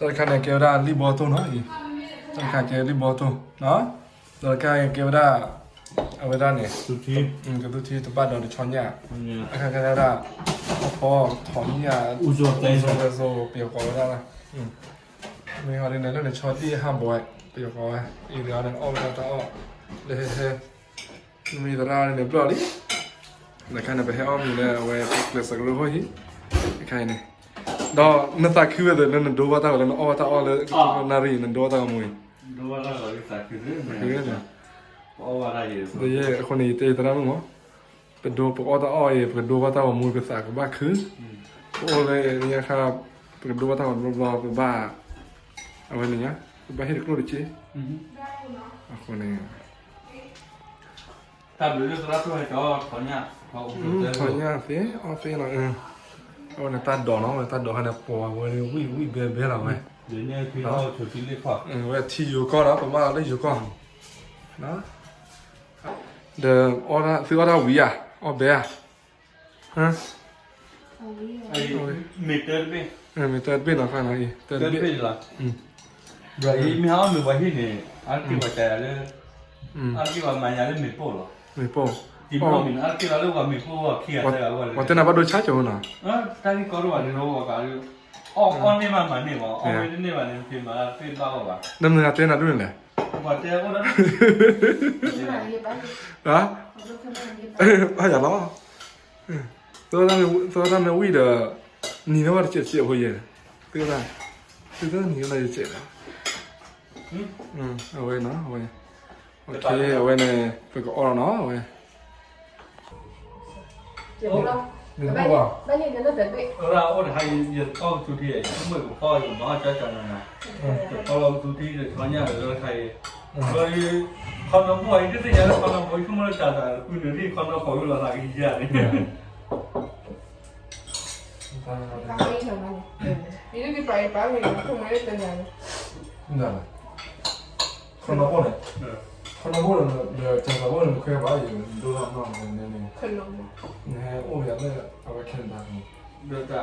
Tao khai này kêu ra li bò tô nó gì? Tao khai kêu li bò tô, nó. Tao khai kêu ra ở bên đây này. Sushi. Cái thứ thì tao bắt đầu đi chọn nhà. Tao khai kêu ra có thỏm nhà. Uzo biểu có ra là. Mình hỏi đến này là cho đi ham bòi biểu có à. Ý đó là ôm ra tao để he. Mình ra này bro đi. Là khai này phải ôm như này về là sạc lô thôi. Khai này. Đó, nó ta cứ về nó đồ vào tao là nó ô tao là nó rì nó đồ tao mùi. Đồ vào tao là cái thứ này. Cứ thế. Ô vào đây rồi. Đấy, con này tê tao đúng không?เป็นđồปกติอ้อยเป็นđồว่าตามวยเป็นสากบ้าคือโอ้เลยเนี่ยครับเป็นđồว่าตามรอเป็นบ้าเอาไว้เนี่ยเป็นบ้าให้ดูดิจิอ่ะคนนี้ ถ้าดูด้วยตัวตัวให้เขาเขาเนี่ยเขาถอยเนี่ยสิเอาสิหน่อยเอาเนี่ยตัดดอกเนาะตัดดอกให้เนี่ยปัวเว้ยวิ่งเบี้ยเราไง เดี๋ยวนี้คือเขาชุดที่เล็กกว่า เว้ยที่อยู่ก่อนแล้วผมว่าได้อยู่ก่อนนะเดี๋ยวอ้อนะซื้ออ้อวีอ่ะอ้อเบียฮะ ไอ้มิเตอร์เป็น มีเติร์ดบินหรอข้างในเติร์ด เตอร์ บิน เป็นละเดี๋ยวมีเขาหนูว่าที่นี่อันที่ว่าแต่เลยอันที่ว่ามันยังไม่โป้หรอ มีโป้ ที่เรามีอันที่เราเรียกว่ามีโป้ว่าเขียนอะไรว่าเลย ว่าแต่น่าบัดดูช้าจังนะ ตอนนี้ก็รู้ว่าเราว่ากันอ๋อนี่มันนี่ว่าอ๋อนี่มันเป็นมาเป็นบ้าว่า ดำเนินการเต้นอะไรด้วยเลย ว่าแต่ก็นั้น ฮะ哎呀老咱们为的你那块接回去对吧对的你那就接了เอาไว้เนาะเอาไว้โอเคเอาไว้เนี่ยไปก็ออกเนาะเอาไว้ Chịu đâu. Bây giờ nó chuẩn bị. Ra ôn hay giờ có chủ thị chúng mình cũng coi cũng nói cho này nè có lâu chủ thị rồi cho nhà rồi thầy rồi con nó bồi cái gì đó con nó bồi không có trả lại cứ nữa thì con nó bồi là lại cái gì đấy Tao đi thằng này. Đi đi phải bảo gì không lấy tên này. นี่แหละคนละคนเนี่ยคนละคนเนี่ยจังหวะคนเคยว่าอยู่ดูรอบๆเนี่ยเนี่ย Khẩn lắm. เนี่ยโอ้ยเนี่ยเอาไปแข่งได้ được cả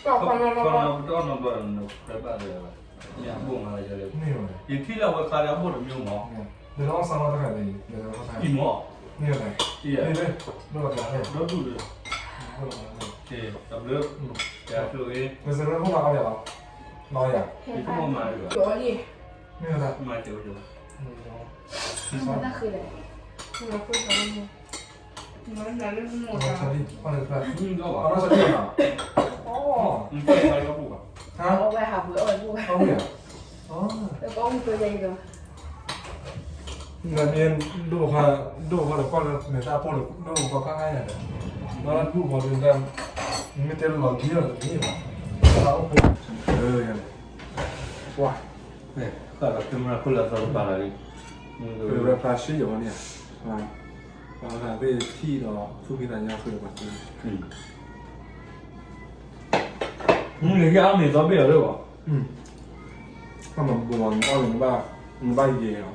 Còn con con nó nó bồi nó phải bảo rồi nhà buông là giờ đấy นี่เลย thì khi là vừa khai đã buông được nhiều mỏ เดี๋ยวเราสั่งมาตั้งแต่นี้เดี๋ยวเราสั่ง ít mỏ นี่อะไร thì นี่เลยไม่ว่าจะอะไร nó đủ được thì tập nước dạ thử đi เดี๋ยวเสร็จแล้วพวกเราเอาอย่างไรน้อยอย่าง thì cũng không mà được chỗ gì? นี่อะไร mà chịu được Nó ta khử đấy. Nó khử đấy. Nó là lên một สวัส cái. ดีพ่อเลยครับ nhưng đó เอา bảo น้องสวัสดีอ่ะ Ồ. nhưng phải khai nó buông à ฮะ Nó về học bữa rồi vui. เอาเนี่ยอ๋อ Tôi có một cái gì rồi. เงินเรียนดูค่ะดูค่ะแล้วก็เนี่ยตาพูดดูค่ะก็ให้เนี่ยแล้วดูพอดูกันไม่เต็มหลอดที่เราจะนี่หรอเราอย่างว้า này cả là cái mà là sao bà lại คือเราพลาชีอยู่เนี่ยว่าว่าไปที่เราทุกที่นั่นยังคือแบบนี้ người cái áo này gió bể rồi bỏ ถ้ามันบวมก็มันบ้าเยี่ยว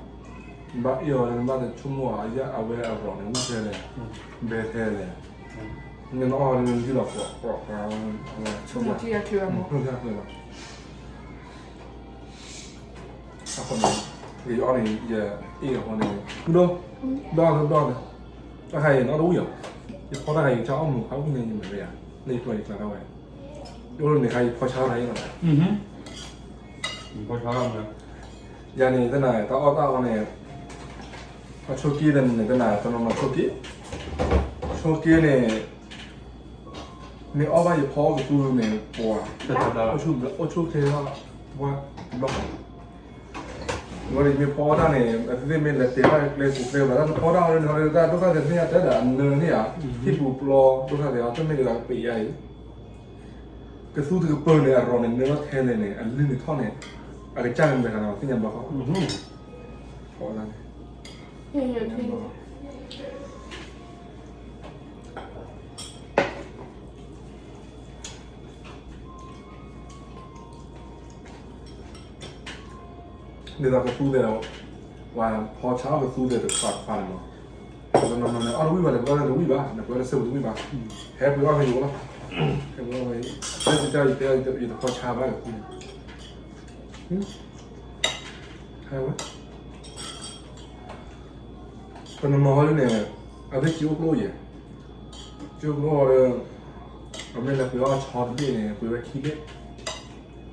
บ้าเยี่ยวมันบ้าแต่ชั่วโมงอ่ะจะเอาไว้เอาหลอดเนี่ยไม่ใช่เลยเบสเลยเงินอ้อเงินที่เราปลอกเราชั่วโมง Một chia chưa một. เพิ่งจะเลยถ้าคนนี้หรืออ้อนี่อย่าเอี่ยวคนนี้ดูดอกเลยถ้าใครnó đủ nhiềuเพราะถ้าใครชอบหมูเขาที่นี่เหมือนกันในตัวอีกแล้วไงดูเรื่องใครพอเช้าไหนหน่อย có chó không nữa giờ này thế này tao này tao cho kia này thế này tao nó cho kia này này ở bây giờ phô cái tu này bùa thật thật đó ở chỗ thế đó bùa bọc rồi thì mình phô ra này thì mình là tiền là lấy cục đều là phô ra rồi rồi ra lúc nào thì này tới là nửa này à khi bù lo lúc nào thì cho mình là bị ấy cái số thứ bơ này rồi này nó thế này anh linh thon này à cái trang này là cái nhà bảo họ khó ra Nhiều nhiều khi. nên là cái số đều vàพอเช้าcái số đều được phạt phạt mà rồi nó ăn uống vào là có là uống ba là có là sâu uống ba hết bữa ăn hay uống lắm cái bữa này cái chơi chơiพอเช้าไป还有，可能毛的呢，还得酒blow耶，酒blow的，我们那不要炒的贝呢，不要起贝，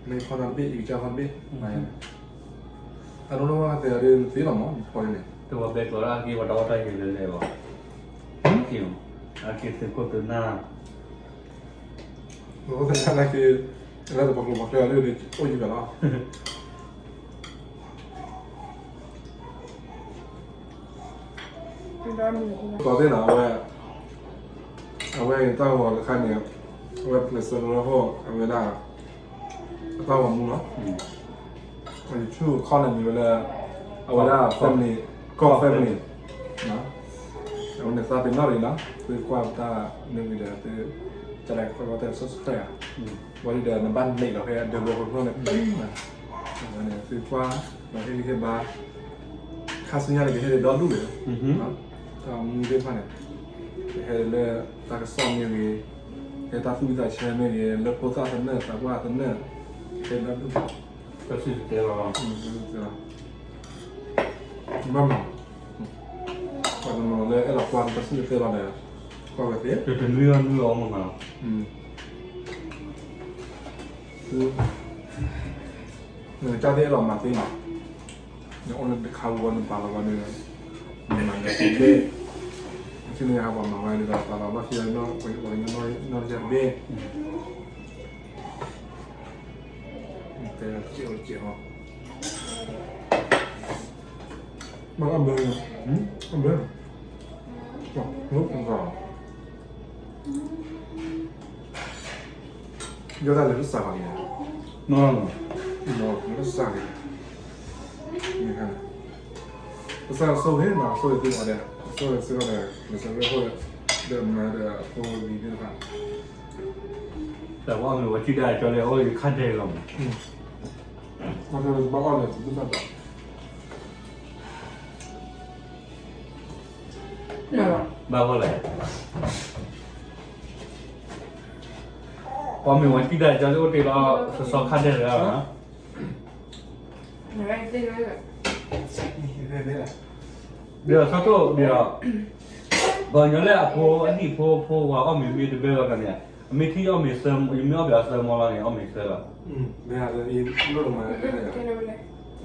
没放那贝，有加放贝，哎呀，啊，那种话在这肥了嘛，好的呢。 ตัวเบกอรากีว่าดอตายอยู่เลยบ่กิวอากิสึกุตุนา 我在那个，那个不这样溜的，我一个了。昨天呢，我到我看见，我那时候然后我那，到我们了，我就去看了你们的，我那 family，ก็ family，นะ 我那啥เป็น哪里呢？คือความตาหนึ่งเดียวคือจะได้ความว่าแต่สุดๆเลยอ่ะวันที่เดินในบ้านเล็กเราแค่เดินลงคนพวกนี้ปิ้งมาอันนี้คือความเราให้แค่บ้าข้าสัญญาเลยแค่เดินดูเลยนะถ้ามึงเดินผ่านเนี่ยแค่เลยตากระซ่อมอย่างนี้แค่ตาฟูใจเชื่อไม่ดีเลิกโพสต์ทันเนอร์ตากว่าทันเนอร์แค่เดินดู ก็สิเตลอ บ้ามั้งก่อนนอนเลยไอ้หลักวันก็ซื้อเตลอเลยก็แบบนี้ จะเป็นเรื่องมึงอ่ะ คือเจ้าที่เรามาที่นี่เนี่ยโอนเป็นข่าววันปาลวันเนี่ยมันจะเป็นเบ้ที่นี่ครับมาไว้เลยปาลวันที่เราวันน้อยจะเบ้แต่เจียวบางอันเบอร์อันเบอร์ก็ลุกก่อนยอดอะไรรู้สึกอะไร นอน no no sabe mira o sea so es no so es de allá so es de allá no se ve por de manera por vivir acá แต่ว่ามันว่าที่ได้จะเลยโอ้ยคัดได้ลง no se ve para allá tú sabes บ้าว่าอะไรพอมีวันที่ได้จะเลยโอ้ยเราสอบคัดได้แล้วนะ ไหนได้ไหมแบบ เดี๋ยวสักตัวเดี๋ยวบางอย่างเลยอ่ะพออันนี้พอว่าอ้อมีเดบิวต์กันเนี่ยมีที่อ้อมีเสริมยังไม่อ้อแบบเสริมอะไรเนี่ยอ้อมีเสริมอ่ะ mira y no lo más แค่นั้นเลย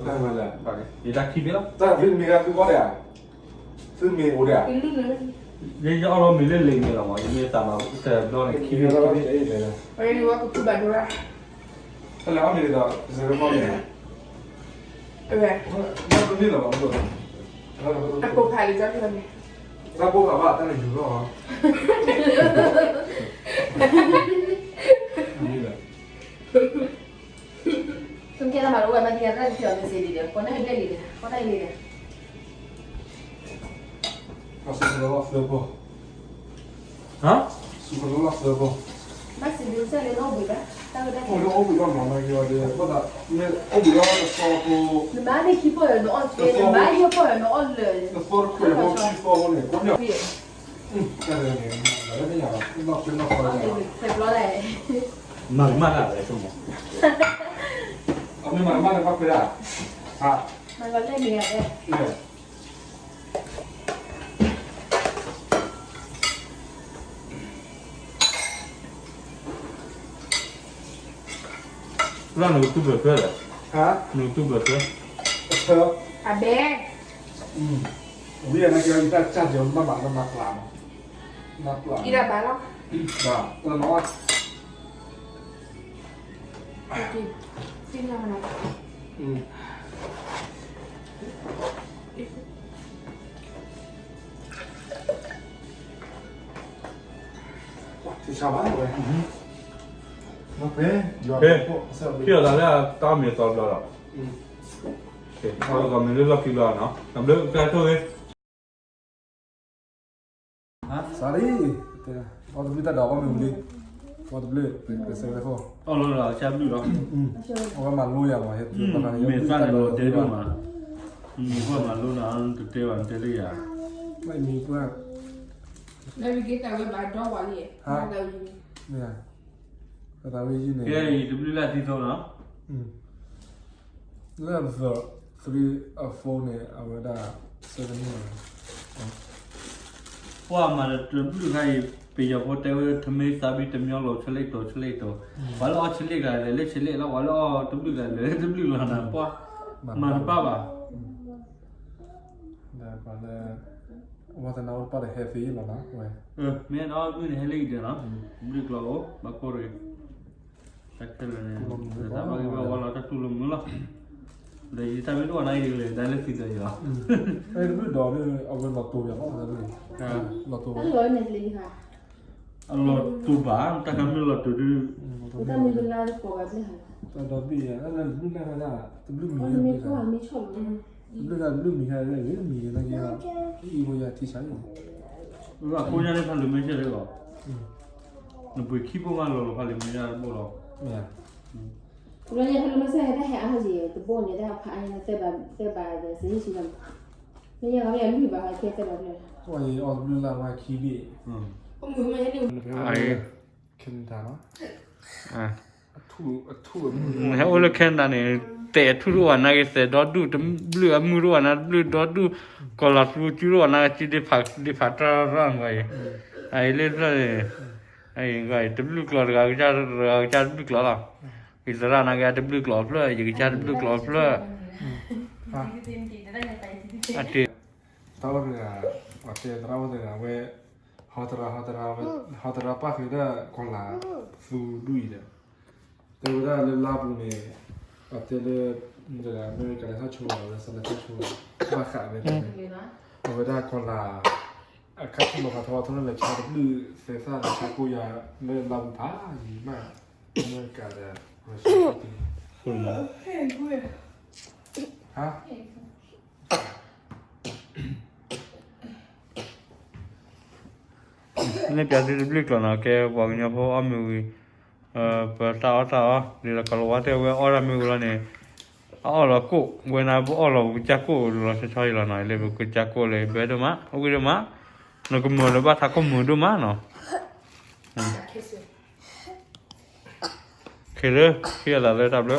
ได้มาแล้ว โอเคยี่ดักที่เดียว จ้าฟิล์มมีกันคือว่าเนี่ยซึ่งมีโอเดีย กินลื่นเลย ยี่จะเอาเรามีเล่นเล่นเนี่ยหรอวะยังไม่ตามมาแต่โดน คิ คิ ด ว ว่านี่ไอ้เลยนะ ไปดูว่ากูบัดดูละ แล้วมีอะไรจะเสริมบ้างเนี่ย เออ แล้วตรงนี้เหรอมันตัว อ่ะกูพายเลยจ้าพี่วันนี้ ถ้าพวกเขาว่าตั้งแต่อยู่ก็เหรอนี่แหละ ซึ่งแค่ทำมารู้ว่ามันเรียนได้เสียงเสียดีเดียวคนนั้นได้ดีเลยคนนั้นดีเลย เอาสุกแล้วเสือปะ ฮะ สุกแล้วเสือปะ มาสิดูเส้นเลยน้องบุ๋ยปะตั้งแต่ โอ้ยโอ้ยก็มาเกี่ยวกับว่าเนี่ยโอ้ยแล้วจะสอบกู หรือมาได้คิดว่าน้องเป็นหรือมาที่ว่าน้องเลย จะสอบกูแล้วที่สอบเนี่ยกูเนี่ยก็เลยเนี่ยแล้วไม่อยากต้องเป็นนักการเมือง เสร็จแล้วแหละ มากอะไรชั่วโมง เอาไม่มาเลยก็ไปได้ฮะ มันก็เล่นเนี่ยเลย เนี่ย ร่างหนูตู้เบื่อเพื่อเลย ฮะ หนูตู้เบื่อเพื่อ เธอ อ่ะแบก วิ่งนะเกี่ยวกับจัดเดี๋ยวมาบังมาคลามมาคลาม อีระบาแล้ว บ้าแล้วน้อย จริงจริงยังไง ที่ชาวบ้านเลยโอเคยอด เฮ้ย พวกเซลล์ เที่ยวแล้วเนี่ยตามมีตอนเราหรอโอเคเราก็มีเรื่องคิวแล้วเนาะทำเรื่องการตัวเอง สาลีเดี๋ยวพอตัวนี้ตัดดอกก็ไม่รู้พอตัวเลือกเป็นเซลล์เลยพวก เอาเลยเหรอแชมป์ดูเหรอ เพราะว่ามันรู้อย่างว่าเฮ็ดประมาณนี้ มีสั้นเลยเดี๋ยวมามีพวกมันรู้นะตัวเดียวอันเดียวอ่ะ ไม่มีเพื่อน แล้ววิกิตเอาไว้บาดองวันนี้มาแล้ว เนี่ยก็ตามวิธีเนี่ย แกดูดูแลที่ตัวเนาะ That's the 3 4 ne avada 7 ne ว่ามาเริ่มดูให้ไปยาวแต่ว่าทำไมสามีทำยองเราเฉลี่ยตัวว่าเราเฉลี่ยกันเลยเฉลี่ยแล้วว่าเราทำดูกันเลยทำดูแล้วนะเพราะมาป้าบ่า da pala wata na pa de heavy la na we แม่น้องดูนี่ให้เล็กเดียวนะดูกล้าวมาโคเรสักเท่าไหร่เนี่ยแต่ว่าว่าเราจะตุลมุ้งละเดี๋ยวถ้าไม่รู้อะไรเลยได้เลยฟิกเลยอ่ะ ai lu do le awen la to ya ba da le la to ตั้งร้อยเนี่ยเลยค่ะ เราตัวบ้าแต่ทำให้เราตัวดู ตั้งมีเวลาจะปอกแบบนี้ค่ะ da bi ya na lu na na tu lu มัน mi มี ya ข้าวมีชอบเลย lu na lu mi ha le mi na ya i mo ya ti sai ว่าคุณยังได้พันหรือไม่ใช่เลยหรอหนูไปคิดว่าเราพันหรือไม่ใช่พวกเรา ya เราเนี่ยถ้าเราไม่ใช่ได้แห่อาหารสิตัวโบนเนี่ยได้พายเนี่ยเสบายเลยสิชิลังเนี่ยเขาอยากรู้แบบอะไรเสบายเลย wa yi on lu la wa ki bi ผมมือไม่ได้ดู kin ta no อ่ะ tu ให้โอเลแคนดานี่แต่ทุกวันนั้นก็เสร็จดอดูตั้มเลือมือรัวนะเลือดอดูก็ลัดรูจูรัวนะจีได้ผักตราร่างไว้ไอ้เล่นเลยไอ้ไงตั้มลูกหลอดก็จะลูกหลอดละอิสระนะก็ตั้มลูกหลอดเลยยังจะลูกหลอดเลยอันที่ ta wa ga wa te tra wa ga we ha tra pa khi da kon la su du yi de te wa da le la bu ne a te le de la america la sa chu la sa la chu ba kha be เลยนะ wa da kon la a ka chu lo ka tho thon le cha lu se sa la cha ko ya le la bu pa yi ma america da wa shi ti คุณนะ ha นี่เป็นที่ลูกหลอดนะแกบอกเนี่ยพออามิวเปิดตาเดี๋ยวก็รู้ว่าแต่ว่าอามิวแล้วเนี่ยเรากูเวลาเราจะกูเราจะใช้ละหน่อยเลยกูจะกูเลยเบดมาโอเคดมาเราก็มือเราบ้าถ้าก็มือดูมาเนาะเคเลยเคลียร์แล้วเลยทับเลย